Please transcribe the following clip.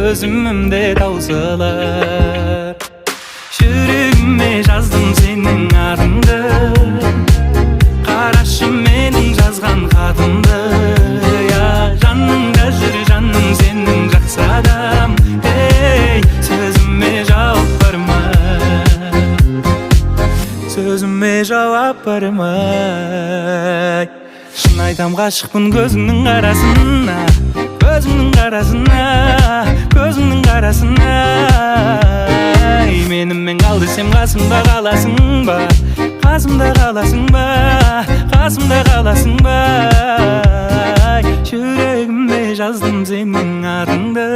өзүмдө таусылар. Жүрөгүмө жаздым сенин атыңды, карашы менин жазган хатымды. Жаныңда жүр жаным сенин жакшы адам, сөзүмө жооп бармай, сөзүмө жооп бармай. Шын айтам гашыкмын көзүңнүн карасына, көзүңнүн карасына, көзүңнүн карасына. Менимен калды сен касымда каласың ба, касымда каласың ба, касымда каласың ба. Жүрөгүмө жаздым сенин атыңды,